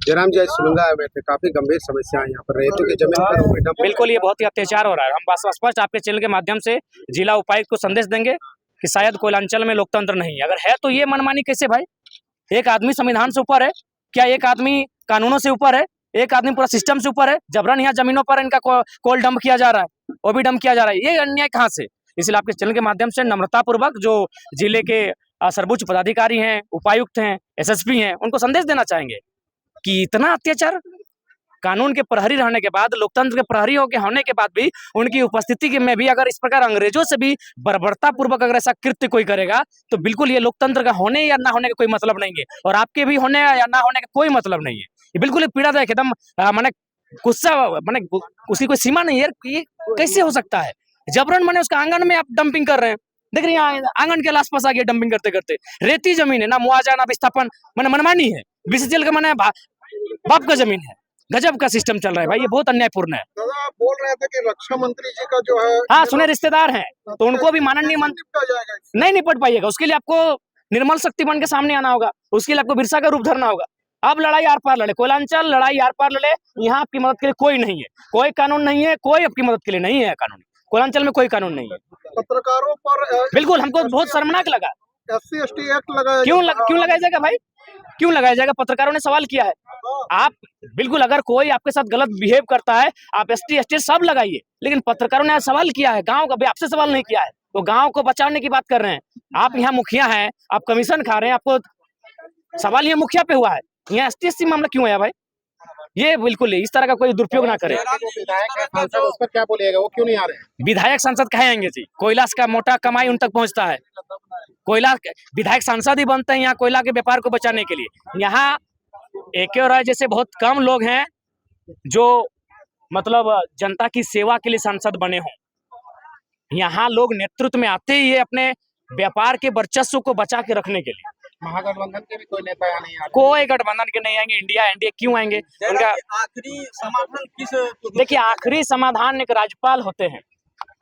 जयराम जी आज सुलंगा आए हुए थे, काफी गंभीर समस्या है यहाँ पर, रेतों की जमीन पर डंप। बिल्कुल, ये बहुत ही अत्याचार हो रहा है। हम स्पष्ट आपके चैनल के माध्यम से जिला उपायुक्त को संदेश देंगे कि शायद कोयलांचल में लोकतंत्र नहीं है। अगर है तो ये मनमानी कैसे भाई? एक आदमी संविधान से ऊपर है क्या? एक आदमी कानूनों से ऊपर है? एक आदमी पूरा सिस्टम से ऊपर है? जबरन यहाँ जमीनों पर इनका कोल डंप किया जा रहा है, वो भी डंप किया जा रहा है। ये अन्याय कहाँ से? इसलिए आपके चैनल के माध्यम से नम्रता पूर्वक जो जिले के सर्वोच्च पदाधिकारी हैं, उपायुक्त हैं, एसएसपी हैं, उनको संदेश देना चाहेंगे कि इतना अत्याचार कानून के प्रहरी रहने के बाद, लोकतंत्र के प्रहरी होने के बाद भी, उनकी उपस्थिति में भी अगर इस प्रकार अंग्रेजों से भी बर्बरता पूर्वक अगर ऐसा कृत्य कोई करेगा तो बिल्कुल ये लोकतंत्र का होने या ना होने का कोई मतलब नहीं है, और आपके भी होने या ना होने का कोई मतलब नहीं है। ये बिल्कुल पीड़ादायक, एकदम माने गुस्सा, माने उसकी कोई सीमा नहीं है। ये कैसे हो सकता है? जबरन माने उसका आंगन में आप डंपिंग कर रहे हैं। देख रहे हैं आंगन के आसपास आ गया डंपिंग करते करते। रेती जमीन है, ना मुआवजा ना विस्थापन, माने मनमानी है। बीसीसीएल का माने बाप का जमीन है। गजब का सिस्टम चल रहा है भाई, ये बहुत अन्यायपूर्ण है। दादा आप बोल रहे थे कि रक्षा मंत्री जी का जो है, हाँ सुने, रिश्तेदार हैं तो उनको भी माननीय निपटा जाएगा। नहीं निपट पाइएगा। उसके लिए आपको निर्मल शक्ति बन के सामने आना होगा, उसके लिए आपको बिरसा का रूप धरना होगा। अब लड़ाई आर पार लड़े, कोयलांचल लड़ाई आर पार लड़े। यहाँ आपकी मदद के लिए कोई नहीं है, कोई कानून नहीं है, कोई आपकी मदद के लिए नहीं है कानून। कोयलांचल में कोई कानून नहीं है। पत्रकारों पर बिल्कुल हमको बहुत शर्मनाक लगा। SC/ST एक्ट लगाया, क्यों लगाया जाएगा भाई? क्यों लगाया जाएगा? पत्रकारों ने सवाल किया है। आप बिल्कुल, अगर कोई आपके साथ गलत बिहेव करता है आप ST/ST सब लगाइए, लेकिन पत्रकारों ने सवाल किया है गांव का भी, आपसे सवाल नहीं किया है। तो गांव को बचाने की बात कर रहे हैं आप। यहाँ मुखिया हैं, आप कमीशन खा रहे हैं, आपको सवाल ये मुखिया पे हुआ है। यहाँ ST/ST मामला क्यों है भाई? ये बिल्कुल इस तरह का कोई दुरुपयोग ना करे। विधायक है सांसद, उस पर क्या बोलिएगा? वो क्यों नहीं आ रहे हैं? विधायक सांसद कहे आएंगे जी? कोयला का मोटा कमाई उन तक पहुंचता है। कोयला विधायक सांसद ही बनते हैं यहाँ कोयला के व्यापार को बचाने के लिए। यहाँ AK और राय जैसे बहुत कम लोग हैं जो मतलब जनता की सेवा के लिए सांसद बने हों। यहाँ लोग नेतृत्व में आते ही है अपने व्यापार के वर्चस्व को बचा के रखने के लिए। महागठबंधन के भी कोई नेता यहाँ नहीं आ रहे? कोई गठबंधन के नहीं आएंगे। इंडिया एनडीए क्यों आएंगे? उनका आखिरी समाधान किस? देखिए, आखिरी समाधान एक राज्यपाल होते हैं।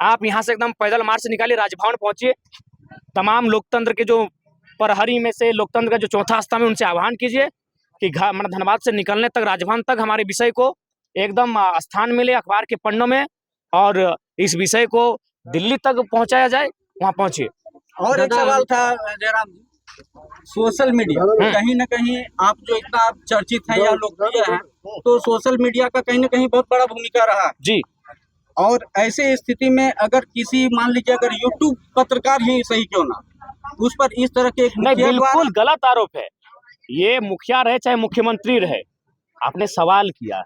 आप यहाँ से एकदम पैदल मार्च निकालिए, राजभवन पहुंचिए, तमाम लोकतंत्र के जो प्रहरी में से लोकतंत्र का जो चौथा स्तंभ है उनसे आह्वान कीजिए कि मतलब धनबाद से निकलने तक, राजभवन तक हमारे विषय को एकदम स्थान मिले अखबार के पन्नों में, और इस विषय को दिल्ली तक पहुंचाया जाए। वहां पहुंचिए। और एक सवाल था जयराम जी, सोशल मीडिया कहीं ना कहीं आप जो इतना चर्चित हैं या लोकप्रिय हैं, तो सोशल मीडिया का कहीं ना कहीं बहुत बड़ा भूमिका रहा है जी। और ऐसे स्थिति में अगर किसी, मान लीजिए अगर यूट्यूब पत्रकार ही सही क्यों ना, उस पर इस तरह के नहीं, बिल्कुल गलत आरोप है। ये मुखिया रहे चाहे मुख्यमंत्री रहे, आपने सवाल किया।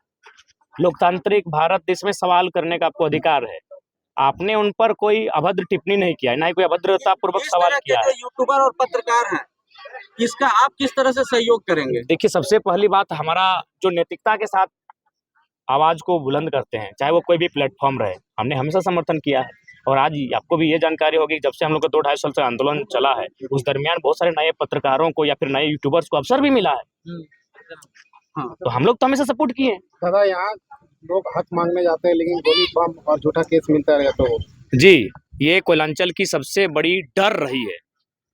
लोकतांत्रिक भारत देश में सवाल करने का आपको अधिकार है। आपने उन पर कोई अभद्र टिप्पणी नहीं किया है, ना ही कोई अभद्रता पूर्वक सवाल किया है। यूट्यूबर और पत्रकार हैं, इसका आप किस तरह से सहयोग करेंगे? देखिए, सबसे पहली बात, हमारा जो नैतिकता के साथ आवाज को बुलंद करते हैं, चाहे वो कोई भी प्लेटफॉर्म रहे, हमने हमेशा समर्थन किया है। और आज आपको भी ये जानकारी होगी, जब से हम लोग का 2-2.5 साल से आंदोलन चला है, उस दरमियान बहुत सारे नए पत्रकारों को या फिर नए यूट्यूबर्स को अवसर भी मिला है। हाँ, तो हम लोग तो हमेशा सपोर्ट किए हैं। दादा यहाँ लोग हक मांगने जाते हैं लेकिन गोली बम और झूठा केस मिलता है। तो जी, ये कोयलांचल की सबसे बड़ी डर रही है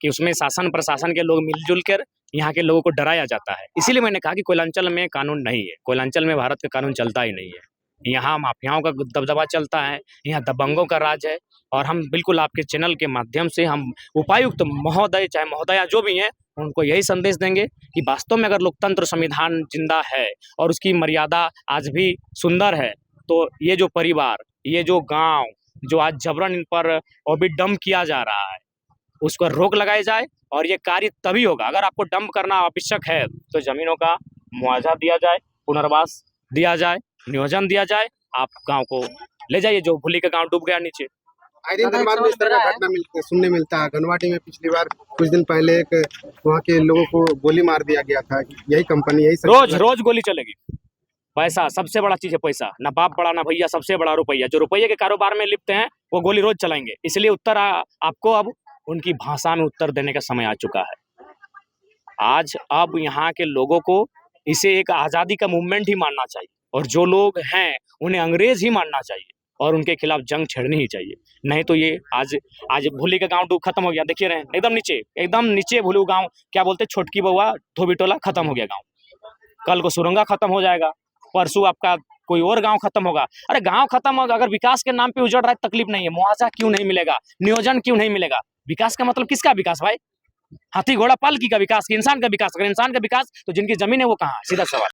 कि उसमें शासन प्रशासन के लोग मिलजुल कर यहाँ के लोगों को डराया जाता है। इसीलिए मैंने कहा कि कोयलांचल में कानून नहीं है, कोयलांचल में भारत का कानून चलता ही नहीं है। यहाँ माफियाओं का दबदबा चलता है, यहाँ दबंगों का राज है। और हम बिल्कुल आपके चैनल के माध्यम से हम उपायुक्त महोदय चाहे महोदया जो भी हैं, उनको यही संदेश देंगे कि वास्तव में अगर लोकतंत्र संविधान जिंदा है और उसकी मर्यादा आज भी सुंदर है, तो ये जो परिवार, ये जो गाँव जो आज जबरन इन पर और भी डंप किया जा रहा है, उस पर रोक लगाई जाए। और ये कार्य तभी होगा अगर आपको डंप करना आवश्यक है तो जमीनों का मुआवजा दिया जाए, पुनर्वास दिया जाए, नियोजन दिया जाए, आप गांव को ले जाइए। जो भूली का गांव डूब गया नीचे। आए दिन धनबाद में इस तरह का घटना सुनने मिलता है। गनवाटी में पिछली बार कुछ दिन पहले एक वहाँ के लोगों को गोली मार दिया गया था। यही कंपनी, यही रोज गोली चलेगी। पैसा सबसे बड़ा चीज है, पैसा। ना बाप बड़ा ना भैया, सबसे बड़ा रुपया। जो रुपये के कारोबार में लिप्त हैं वो गोली रोज चलाएंगे। इसलिए उत्तर आपको अब उनकी भाषा में उत्तर देने का समय आ चुका है। आज अब यहाँ के लोगों को इसे एक आज़ादी का मूवमेंट ही मानना चाहिए, और जो लोग हैं उन्हें अंग्रेज ही मानना चाहिए, और उनके खिलाफ जंग छेड़नी ही चाहिए। नहीं तो ये आज भूली का गांव डूब खत्म हो गया। देखिए रहे एकदम नीचे भूलू गांव, क्या बोलते, छोटकी बउआ धोबी टोला, खत्म हो गया गांव। कल को सुरंगा खत्म हो जाएगा, परसों आपका कोई और गांव खत्म होगा। अरे गांव खत्म होगा, अगर विकास के नाम पे उजड़ रहा है तकलीफ नहीं है, मुआवजा क्यों नहीं मिलेगा, नियोजन क्यों नहीं मिलेगा? विकास का मतलब किसका विकास भाई? हाथी घोड़ा पालकी का विकास कि इंसान का विकास? अगर इंसान का विकास तो जिनकी जमीन है वो कहाँ है? सीधा सवाल।